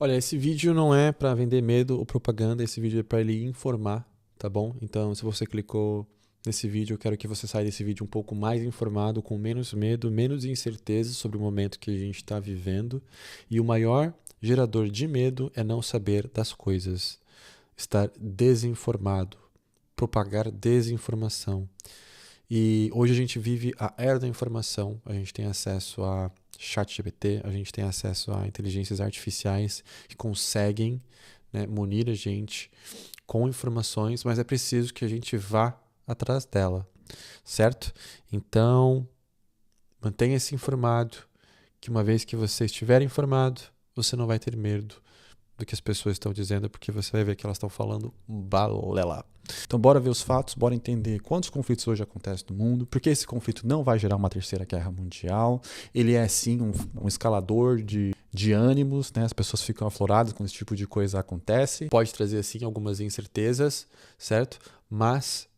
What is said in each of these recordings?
Olha, esse vídeo não é para vender medo ou propaganda, esse vídeo é para ele informar, tá bom? Então, se você clicou nesse vídeo, eu quero que você saia desse vídeo um pouco mais informado, com menos medo, menos incerteza sobre o momento que a gente está vivendo. E o maior gerador de medo é não saber das coisas, estar desinformado, propagar desinformação. E hoje a gente vive a era da informação, a gente tem acesso a ChatGPT, a gente tem acesso a inteligências artificiais que conseguem, né, munir a gente com informações, mas é preciso que a gente vá atrás dela, certo? Então, mantenha-se informado, que uma vez que você estiver informado, você não vai ter medo do que as pessoas estão dizendo, porque você vai ver que elas estão falando balela. Então, bora ver os fatos, bora entender quantos conflitos hoje acontecem no mundo, porque esse conflito não vai gerar uma terceira guerra mundial. Ele é, sim, um escalador de ânimos, né? As pessoas ficam afloradas quando esse tipo de coisa acontece. Pode trazer, sim, algumas incertezas, certo? Mas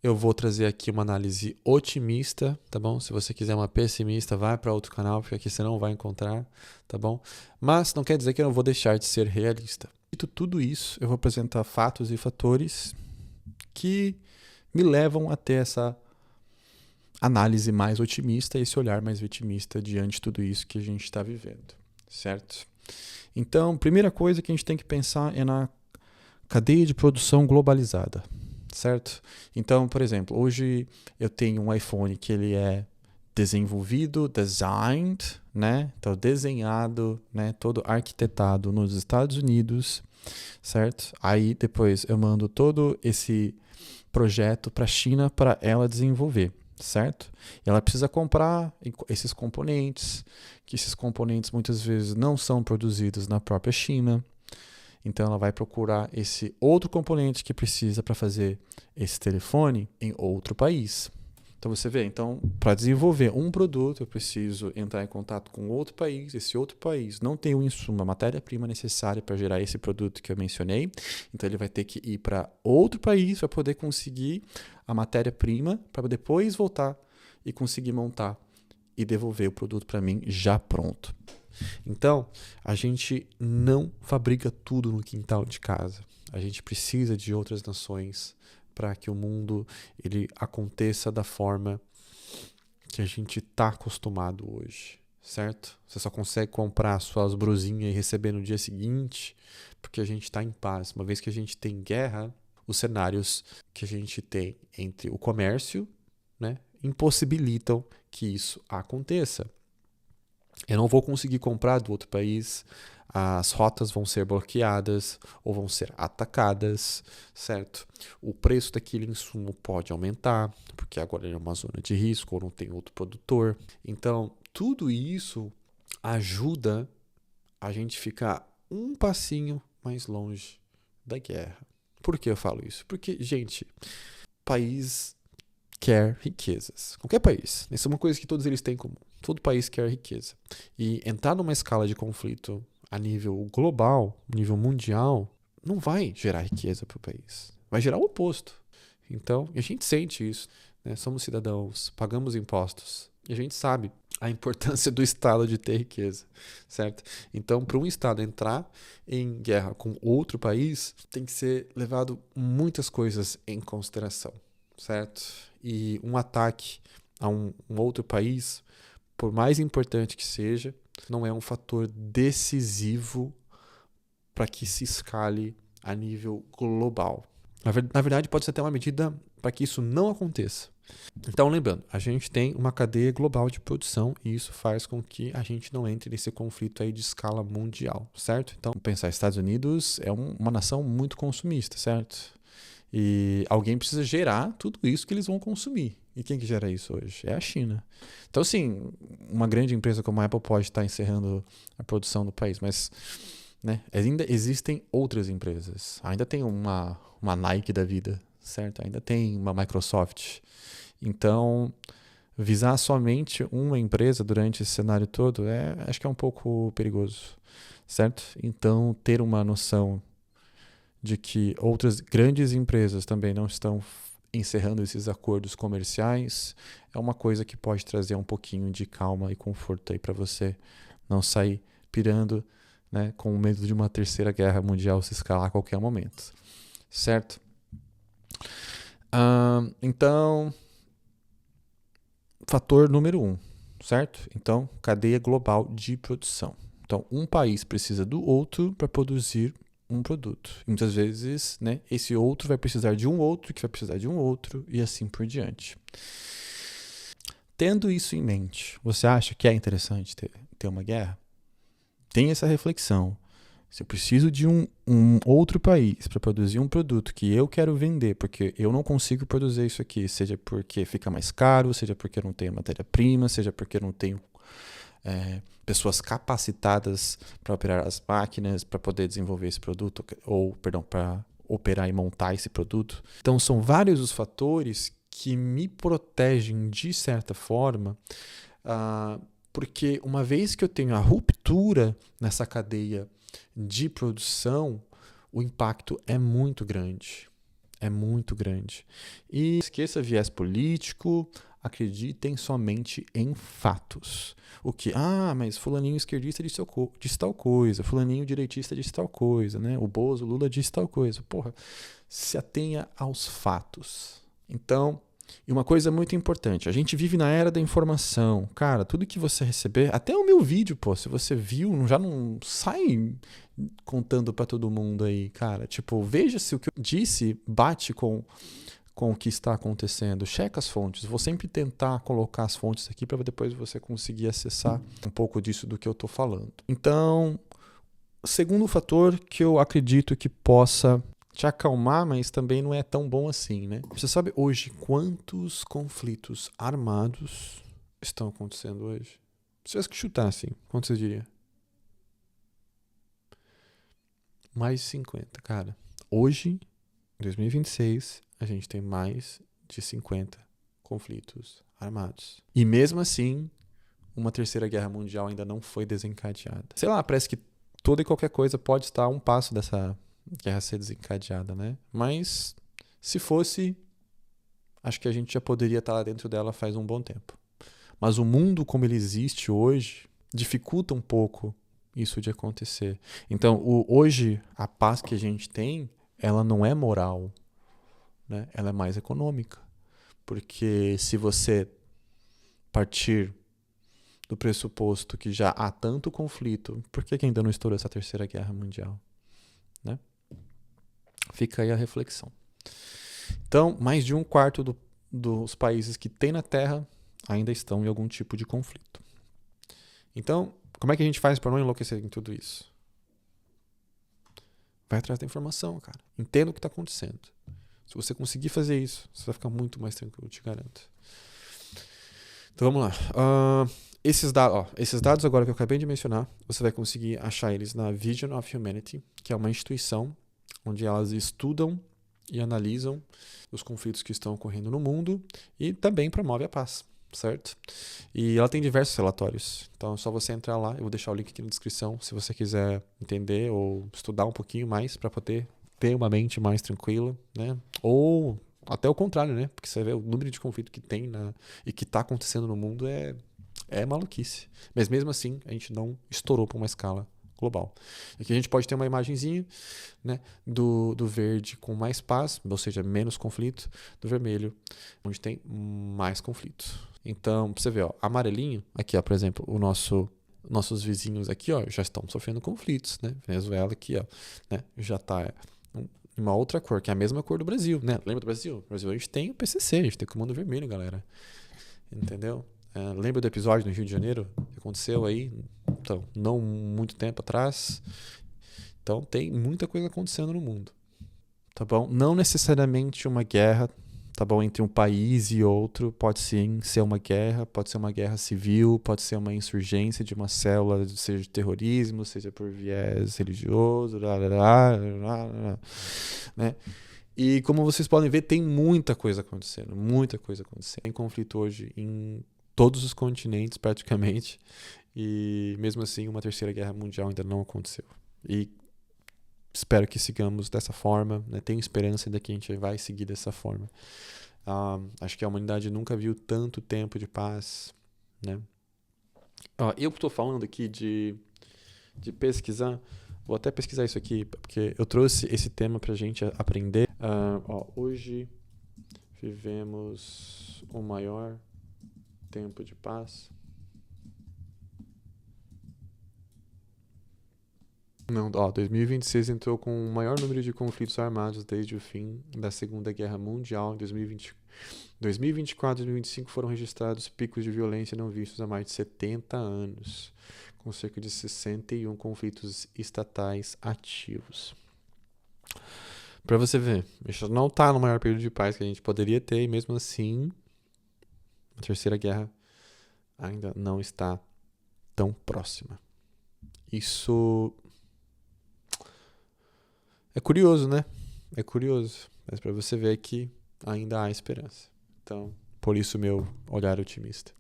eu vou trazer aqui uma análise otimista, tá bom? Se você quiser uma pessimista, vai para outro canal, porque aqui você não vai encontrar, tá bom? Mas não quer dizer que eu não vou deixar de ser realista. Dito tudo isso, eu vou apresentar fatos e fatores que me levam a ter essa análise mais otimista, esse olhar mais vitimista diante de tudo isso que a gente está vivendo, certo? Então, primeira coisa que a gente tem que pensar é na cadeia de produção globalizada, certo? Então, por exemplo, hoje eu tenho um iPhone que ele é desenvolvido, designed, né? Então, desenhado, né? Todo arquitetado nos Estados Unidos, certo? Aí depois eu mando todo esse projeto para a China para ela desenvolver, certo? E ela precisa comprar esses componentes, que esses componentes muitas vezes não são produzidos na própria China. Então ela vai procurar esse outro componente que precisa para fazer esse telefone em outro país. Então você vê, então para desenvolver um produto eu preciso entrar em contato com outro país, esse outro país não tem o insumo, a matéria-prima necessária para gerar esse produto que eu mencionei, então ele vai ter que ir para outro país para poder conseguir a matéria-prima, para depois voltar e conseguir montar e devolver o produto para mim já pronto. Então, a gente não fabrica tudo no quintal de casa. A gente precisa de outras nações para que o mundo ele aconteça da forma que a gente está acostumado hoje, certo? Você só consegue comprar suas brusinhas e receber no dia seguinte porque a gente está em paz. Uma vez que a gente tem guerra, os cenários que a gente tem entre o comércio, né, impossibilitam que isso aconteça. Eu não vou conseguir comprar do outro país, as rotas vão ser bloqueadas ou vão ser atacadas, certo? O preço daquele insumo pode aumentar, porque agora ele é uma zona de risco ou não tem outro produtor. Então, tudo isso ajuda a gente ficar um passinho mais longe da guerra. Por que eu falo isso? Porque, gente, país quer riquezas. Qualquer país. Isso é uma coisa que todos eles têm em comum. Todo país quer riqueza. E entrar numa escala de conflito a nível global, nível mundial, não vai gerar riqueza para o país. Vai gerar o oposto. Então, a gente sente isso. Né? Somos cidadãos, pagamos impostos. E a gente sabe a importância do Estado de ter riqueza, certo? Então, para um Estado entrar em guerra com outro país, tem que ser levado muitas coisas em consideração, certo? E um ataque a um outro país, por mais importante que seja, não é um fator decisivo para que se escale a nível global. Na verdade, pode ser até uma medida para que isso não aconteça. Então, lembrando, a gente tem uma cadeia global de produção e isso faz com que a gente não entre nesse conflito aí de escala mundial, certo? Então, pensar, Estados Unidos é uma nação muito consumista, certo? E alguém precisa gerar tudo isso que eles vão consumir. E quem que gera isso hoje? É a China. Então, assim, uma grande empresa como a Apple pode estar encerrando a produção do país, mas né, ainda existem outras empresas. Ainda tem uma Nike da vida, certo? Ainda tem uma Microsoft. Então, visar somente uma empresa durante esse cenário todo, acho que é um pouco perigoso, certo? Então, ter uma noção de que outras grandes empresas também não estão encerrando esses acordos comerciais é uma coisa que pode trazer um pouquinho de calma e conforto aí para você não sair pirando, né, com medo de uma terceira guerra mundial se escalar a qualquer momento, certo? Então, fator número 1, certo? Então, cadeia global de produção. Então, um país precisa do outro para produzir um produto. E muitas vezes, né, esse outro vai precisar de um outro, que vai precisar de um outro, e assim por diante. Tendo isso em mente, você acha que é interessante ter uma guerra? Tem essa reflexão. Se eu preciso de um outro país para produzir um produto que eu quero vender, porque eu não consigo produzir isso aqui, seja porque fica mais caro, seja porque eu não tenho matéria-prima, seja porque eu não tenho pessoas capacitadas para operar as máquinas, para poder desenvolver esse produto, para operar e montar esse produto. Então, são vários os fatores que me protegem de certa forma, porque uma vez que eu tenho a ruptura nessa cadeia de produção, o impacto é muito grande. É muito grande. E esqueça viés político, acreditem somente em fatos. O que? Mas fulaninho esquerdista disse tal coisa, fulaninho direitista disse tal coisa, né? O Bozo, o Lula disse tal coisa. Porra, se atenha aos fatos. Então, e uma coisa muito importante, a gente vive na era da informação. Cara, tudo que você receber, até o meu vídeo, pô, se você viu, já não sai contando pra todo mundo aí, cara. Tipo, veja se o que eu disse bate com o que está acontecendo. Checa as fontes. Vou sempre tentar colocar as fontes aqui para depois você conseguir acessar um pouco disso do que eu tô falando. Então, segundo fator que eu acredito que possa te acalmar, mas também não é tão bom assim, né? Você sabe hoje quantos conflitos armados estão acontecendo hoje? Se tivesse que chutar assim, quanto você diria? Mais de 50, cara. Hoje, em 2026, a gente tem mais de 50 conflitos armados. E mesmo assim, uma terceira guerra mundial ainda não foi desencadeada. Sei lá, parece que toda e qualquer coisa pode estar a um passo dessa guerra ser desencadeada, né? Mas se fosse, acho que a gente já poderia estar lá dentro dela faz um bom tempo. Mas o mundo como ele existe hoje dificulta um pouco isso de acontecer. Então, hoje, a paz que a gente tem, ela não é moral, né? Ela é mais econômica. Porque se você partir do pressuposto que já há tanto conflito, por que ainda não estourou essa terceira guerra mundial? Né? Fica aí a reflexão. Então, mais de 1/4 dos países que tem na Terra ainda estão em algum tipo de conflito. Então, como é que a gente faz para não enlouquecer em tudo isso? Vai atrás da informação, cara. Entenda o que está acontecendo. Se você conseguir fazer isso, você vai ficar muito mais tranquilo, eu te garanto. Então vamos lá. Esses dados agora que eu acabei de mencionar, você vai conseguir achar eles na Vision of Humanity, que é uma instituição onde elas estudam e analisam os conflitos que estão ocorrendo no mundo e também promove a paz, certo? E ela tem diversos relatórios, então é só você entrar lá, eu vou deixar o link aqui na descrição se você quiser entender ou estudar um pouquinho mais para poder ter uma mente mais tranquila, né? Ou até o contrário, né? Porque você vê o número de conflito que tem e que está acontecendo no mundo é maluquice. Mas mesmo assim, a gente não estourou para uma escala global. Aqui a gente pode ter uma imagenzinha, né, do verde com mais paz, ou seja, menos conflito, do vermelho, onde tem mais conflito. Então, pra você ver, ó, amarelinho, aqui, ó, por exemplo, nossos vizinhos aqui, ó, já estão sofrendo conflitos, né? Venezuela aqui, ó, né, já está uma outra cor, que é a mesma cor do Brasil, né? Lembra do Brasil? No Brasil a gente tem o PCC, a gente tem o Comando Vermelho, galera. Entendeu? Lembra do episódio no Rio de Janeiro que aconteceu aí? Então, não muito tempo atrás. Então, tem muita coisa acontecendo no mundo. Tá bom? Não necessariamente uma guerra, tá bom? Entre um país e outro. Pode sim ser uma guerra, pode ser uma guerra civil, pode ser uma insurgência de uma célula, seja de terrorismo, seja por viés religioso, né? E como vocês podem ver, tem muita coisa acontecendo, muita coisa acontecendo. Tem conflito hoje em todos os continentes, praticamente, e mesmo assim uma terceira guerra mundial ainda não aconteceu. E espero que sigamos dessa forma, né? Tenho esperança de que a gente vai seguir dessa forma. Acho que a humanidade nunca viu tanto tempo de paz, né? Eu estou falando aqui de de pesquisar. Vou até pesquisar isso aqui, porque eu trouxe esse tema pra gente aprender. Hoje vivemos o maior tempo de paz. Não, 2026 entrou com o maior número de conflitos armados desde o fim da Segunda Guerra Mundial. Em 2024 e 2025 foram registrados picos de violência não vistos há mais de 70 anos, com cerca de 61 conflitos estatais ativos. Para você ver, a gente não está no maior período de paz que a gente poderia ter, e mesmo assim, a Terceira Guerra ainda não está tão próxima. Isso é curioso, né? É curioso, mas para você ver que ainda há esperança. Então, por isso meu olhar otimista.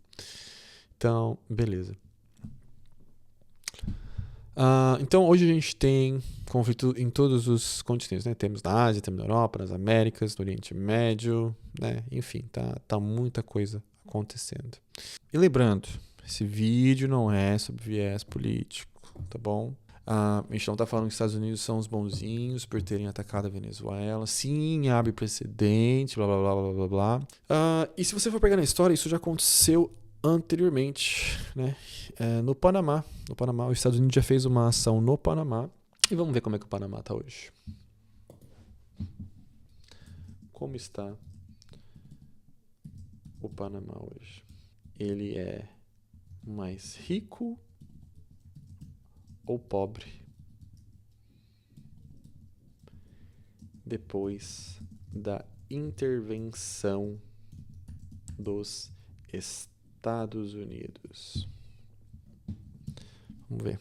Então, beleza. Então, hoje a gente tem conflito em todos os continentes, né? Temos na Ásia, temos na Europa, nas Américas, no Oriente Médio, né? Enfim, tá muita coisa acontecendo. E lembrando, esse vídeo não é sobre viés político, tá bom? A gente não está falando que os Estados Unidos são os bonzinhos por terem atacado a Venezuela. Sim, abre precedente, blá, blá, blá, blá, blá, blá. E se você for pegar na história, isso já aconteceu anteriormente, né? No Panamá. No Panamá, os Estados Unidos já fez uma ação no Panamá. E vamos ver como é que o Panamá está hoje. Como está o Panamá hoje? Ele é mais rico ou pobre depois da intervenção dos Estados Unidos? Vamos ver.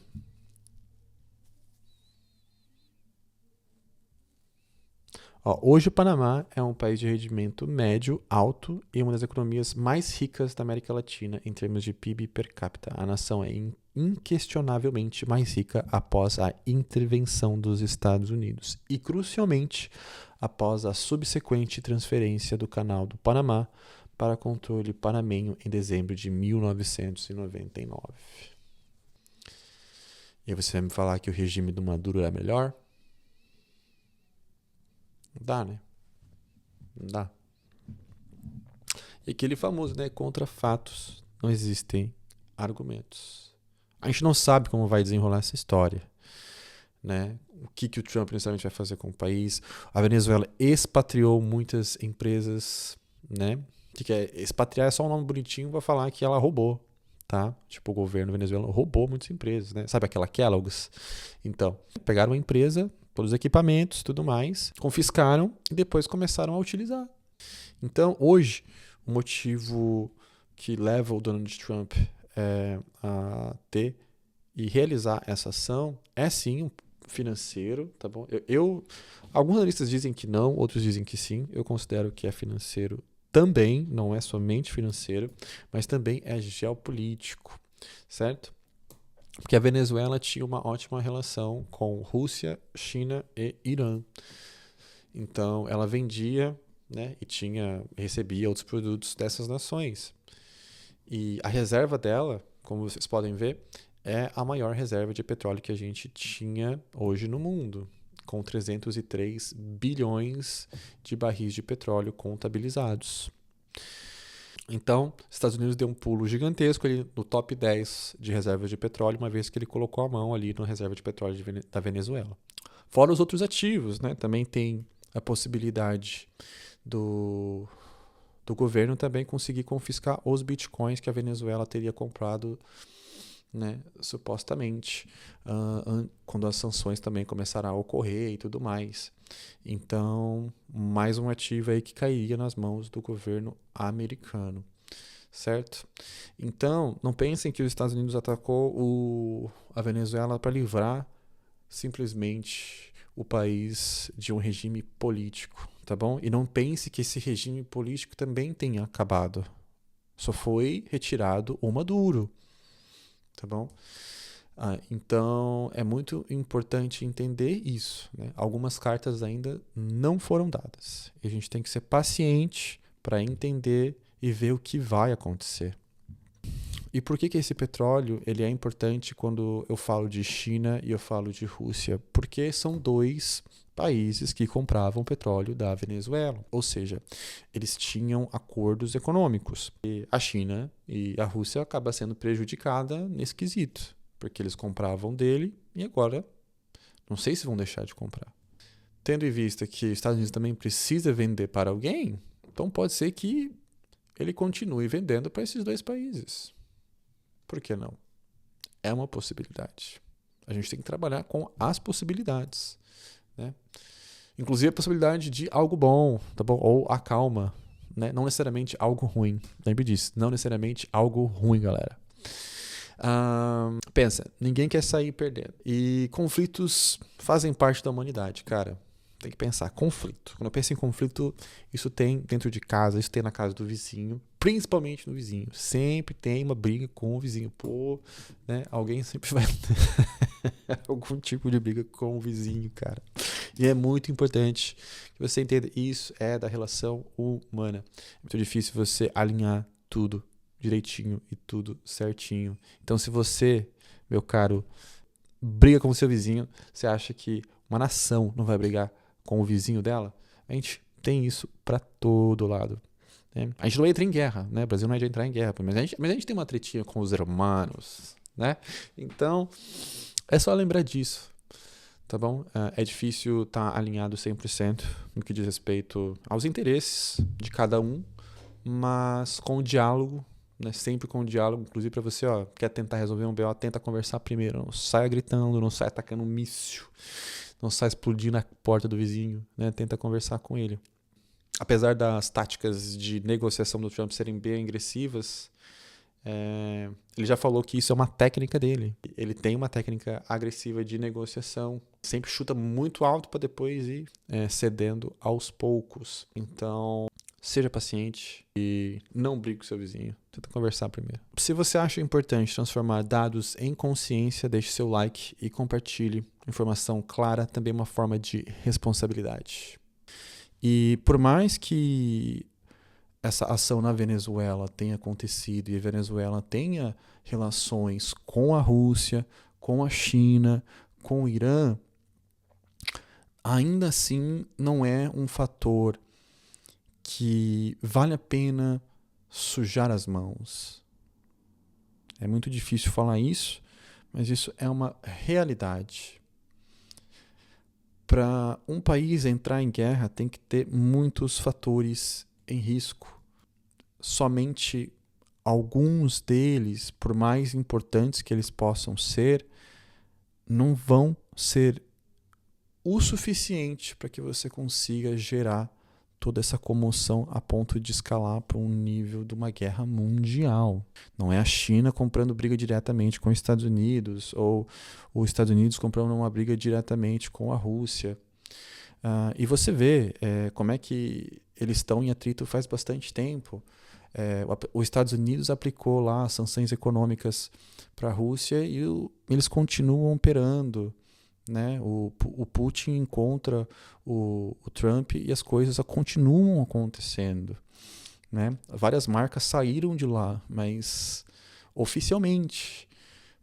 Hoje o Panamá é um país de rendimento médio, alto e uma das economias mais ricas da América Latina em termos de PIB per capita. A nação é inquestionavelmente mais rica após a intervenção dos Estados Unidos e, crucialmente, após a subsequente transferência do Canal do Panamá para controle panamenho em dezembro de 1999. E aí você vai me falar que o regime do Maduro é melhor? Não dá, né? Não dá. E aquele famoso, né? Contra fatos não existem argumentos. A gente não sabe como vai desenrolar essa história, né? O que o Trump necessariamente vai fazer com o país. A Venezuela expatriou muitas empresas, né? O que é expatriar? É só um nome bonitinho para falar que ela roubou, tá? Tipo, o governo venezuelano roubou muitas empresas, né? Sabe aquela Kellogg's? Então, pegaram uma empresa, todos os equipamentos, tudo mais, confiscaram e depois começaram a utilizar. Então, hoje, o motivo que leva o Donald Trump a ter e realizar essa ação é sim financeiro, tá bom? Alguns analistas dizem que não, outros dizem que sim. Eu considero que é financeiro também, não é somente financeiro, mas também é geopolítico, certo? Porque a Venezuela tinha uma ótima relação com Rússia, China e Irã. Então, ela vendia, né, e recebia outros produtos dessas nações. E a reserva dela, como vocês podem ver, é a maior reserva de petróleo que a gente tinha hoje no mundo, com 303 bilhões de barris de petróleo contabilizados. Então, os Estados Unidos deu um pulo gigantesco ali no top 10 de reservas de petróleo, uma vez que ele colocou a mão ali na reserva de petróleo da Venezuela. Fora os outros ativos, né? Também tem a possibilidade do governo também conseguir confiscar os bitcoins que a Venezuela teria comprado, né, supostamente, quando as sanções também começaram a ocorrer e tudo mais. Então, mais um ativo aí que cairia nas mãos do governo americano, certo? Então, não pensem que os Estados Unidos atacou a Venezuela para livrar simplesmente o país de um regime político, tá bom? E não pense que esse regime político também tenha acabado. Só foi retirado o Maduro, tá bom? Então, é muito importante entender isso, né? Algumas cartas ainda não foram dadas. E a gente tem que ser paciente para entender e ver o que vai acontecer. E por que esse petróleo ele é importante quando eu falo de China e eu falo de Rússia? Porque são dois países que compravam petróleo da Venezuela. Ou seja, eles tinham acordos econômicos. E a China e a Rússia acabam sendo prejudicada nesse quesito, porque eles compravam dele e agora não sei se vão deixar de comprar. Tendo em vista que os Estados Unidos também precisa vender para alguém, então pode ser que ele continue vendendo para esses dois países. Por que não? É uma possibilidade. A gente tem que trabalhar com as possibilidades, né? Inclusive a possibilidade de algo bom, tá bom? Ou a calma, né? Não necessariamente algo ruim. Lembre disso, não necessariamente algo ruim, galera. Pensa, ninguém quer sair perdendo. E conflitos fazem parte da humanidade, cara. Tem que pensar, conflito. Quando eu penso em conflito, isso tem dentro de casa, isso tem na casa do vizinho, principalmente no vizinho. Sempre tem uma briga com o vizinho. Pô, né? Alguém sempre vai ter algum tipo de briga com o vizinho, cara. E é muito importante que você entenda, isso é da relação humana. É muito difícil você alinhar tudo direitinho e tudo certinho. Então, se você, meu caro, briga com o seu vizinho, você acha que uma nação não vai brigar com o vizinho dela? A gente tem isso para todo lado, né? A gente não entra em guerra, né? O Brasil não é de entrar em guerra, mas a gente tem uma tretinha com os hermanos, né? Então, é só lembrar disso, tá bom? É difícil estar alinhado 100% no que diz respeito aos interesses de cada um, mas com o diálogo, né? Sempre com o diálogo, inclusive para você, quer tentar resolver um BO, tenta conversar primeiro, não saia gritando, não saia atacando um míssil, não sai explodindo a porta do vizinho, né? Tenta conversar com ele. Apesar das táticas de negociação do Trump serem bem agressivas, ele já falou que isso é uma técnica dele. Ele tem uma técnica agressiva de negociação, sempre chuta muito alto para depois ir cedendo aos poucos. Então, seja paciente e não brigue com seu vizinho. Tenta conversar primeiro. Se você acha importante transformar dados em consciência, deixe seu like e compartilhe. Informação clara também é uma forma de responsabilidade. E por mais que essa ação na Venezuela tenha acontecido e a Venezuela tenha relações com a Rússia, com a China, com o Irã, ainda assim não é um fator que vale a pena sujar as mãos. É muito difícil falar isso, mas isso é uma realidade. Para um país entrar em guerra, tem que ter muitos fatores em risco. Somente alguns deles, por mais importantes que eles possam ser, não vão ser o suficiente para que você consiga gerar toda essa comoção a ponto de escalar para um nível de uma guerra mundial. Não é a China comprando briga diretamente com os Estados Unidos, ou os Estados Unidos comprando uma briga diretamente com a Rússia. E você vê como é que eles estão em atrito faz bastante tempo. Os Estados Unidos aplicou lá sanções econômicas para a Rússia e eles continuam operando, né? O Putin encontra o Trump e as coisas continuam acontecendo, né? Várias marcas saíram de lá, mas oficialmente,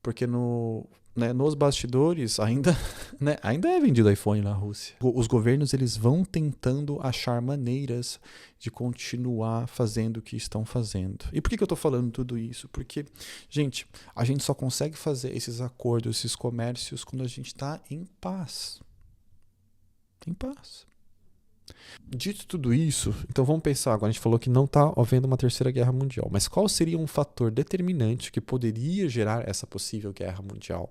porque nos bastidores ainda, né, ainda é vendido iPhone na Rússia. Os governos eles vão tentando achar maneiras de continuar fazendo o que estão fazendo. E por que eu estou falando tudo isso? Porque, gente, a gente só consegue fazer esses acordos, esses comércios, quando a gente está em paz. Em paz. Dito tudo isso, então vamos pensar agora. A gente falou que não está havendo uma terceira guerra mundial, mas qual seria um fator determinante que poderia gerar essa possível guerra mundial?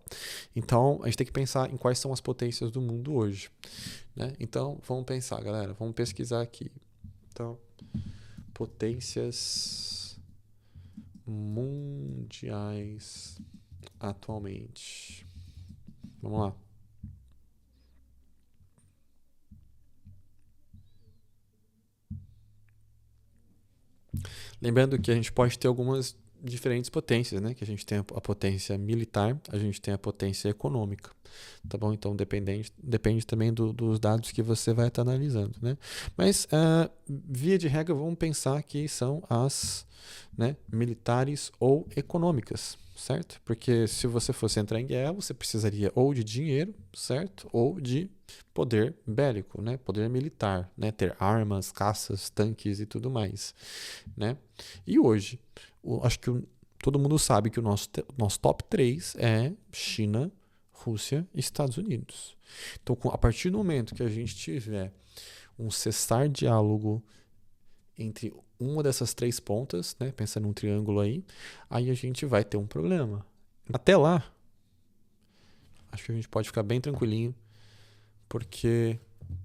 Então a gente tem que pensar em quais são as potências do mundo hoje, né? Então vamos pensar, galera, vamos pesquisar aqui. Então, potências mundiais atualmente. Vamos lá. Lembrando que a gente pode ter algumas diferentes potências, né? Que a gente tem a potência militar, a gente tem a potência econômica, tá bom? Então depende também dos dados que você vai estar analisando, né? Mas via de regra, vamos pensar que são as né, militares ou econômicas, certo? Porque se você fosse entrar em guerra, você precisaria ou de dinheiro, certo? Ou de poder bélico, né? Poder militar, né? Ter armas, caças, tanques e tudo mais, né? E hoje, acho que todo mundo sabe que o nosso top 3 é China, Rússia e Estados Unidos. Então, a partir do momento que a gente tiver um cessar-diálogo entre uma dessas 3 pontas, né, pensando num triângulo aí a gente vai ter um problema. Até lá, acho que a gente pode ficar bem tranquilinho, porque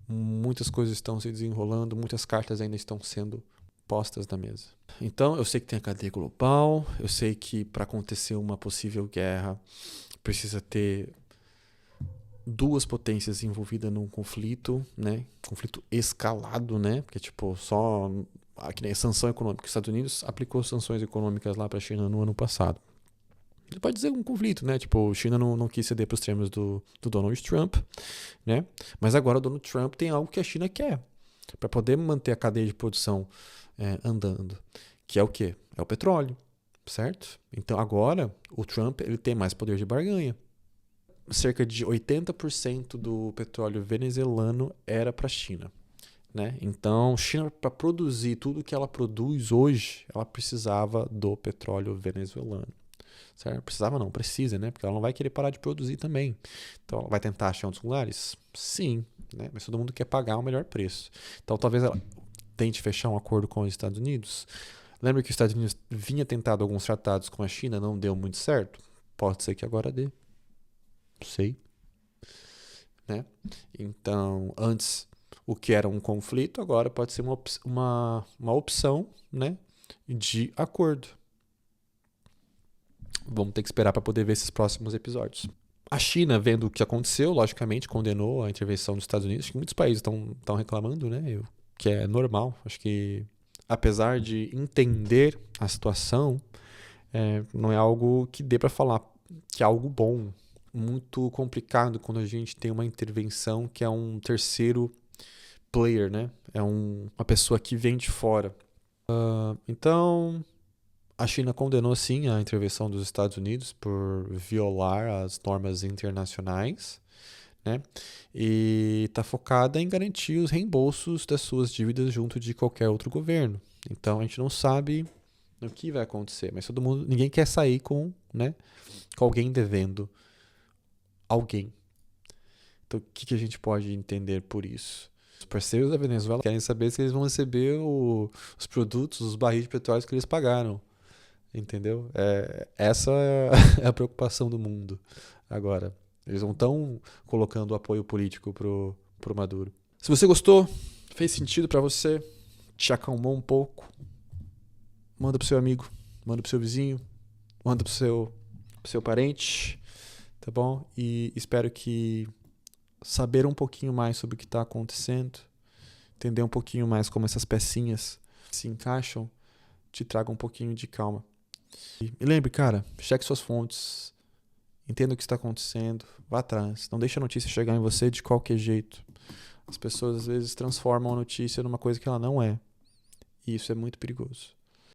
muitas coisas estão se desenrolando, muitas cartas ainda estão sendo postas na mesa. Então, eu sei que tem a cadeia global, eu sei que para acontecer uma possível guerra precisa ter 2 potências envolvidas num conflito, né? Conflito escalado, né? Porque, tipo, só que nem a sanção econômica. Os Estados Unidos aplicou sanções econômicas lá para a China no ano passado. Ele pode dizer um conflito, né? Tipo, a China não quis ceder para os termos do Donald Trump, né? Mas agora o Donald Trump tem algo que a China quer para poder manter a cadeia de produção andando, que é o quê? É o petróleo, certo? Então agora o Trump ele tem mais poder de barganha. Cerca de 80% do petróleo venezuelano era para a China, né? Então, China, para produzir tudo que ela produz hoje, ela precisava do petróleo venezuelano. Certo? Precisava não, precisa, né? Porque ela não vai querer parar de produzir também. Então, ela vai tentar achar outros lugares? Sim, né? Mas todo mundo quer pagar o melhor preço. Então, talvez ela tente fechar um acordo com os Estados Unidos. Lembra que os Estados Unidos vinha tentado alguns tratados com a China, não deu muito certo? Pode ser que agora dê. Sei, né? Então, antes o que era um conflito, agora pode ser uma opção, né, de acordo. Vamos ter que esperar para poder ver esses próximos episódios. A China, vendo o que aconteceu, logicamente condenou a intervenção dos Estados Unidos. Acho que muitos países estão reclamando, né? Que é normal. Acho que, apesar de entender a situação, não é algo que dê para falar que é algo bom. Muito complicado quando a gente tem uma intervenção que é um terceiro player, né? É uma pessoa que vem de fora. Então, a China condenou sim a intervenção dos Estados Unidos por violar as normas internacionais, né? E está focada em garantir os reembolsos das suas dívidas junto de qualquer outro governo. Então, a gente não sabe o que vai acontecer, mas ninguém quer sair com alguém devendo alguém. Então, o que a gente pode entender por isso? Os parceiros da Venezuela querem saber se eles vão receber os produtos, os barris de petróleo que eles pagaram. Entendeu? Essa é a preocupação do mundo agora. Eles não estão colocando apoio político pro Maduro. Se você gostou, fez sentido para você, te acalmou um pouco, manda pro seu amigo, manda pro seu vizinho, manda pro seu parente. Tá bom? E espero que saber um pouquinho mais sobre o que está acontecendo, entender um pouquinho mais como essas pecinhas se encaixam, te traga um pouquinho de calma. E lembre, cara, cheque suas fontes, entenda o que está acontecendo, vá atrás. Não deixe a notícia chegar em você de qualquer jeito. As pessoas às vezes transformam a notícia numa coisa que ela não é. E isso é muito perigoso.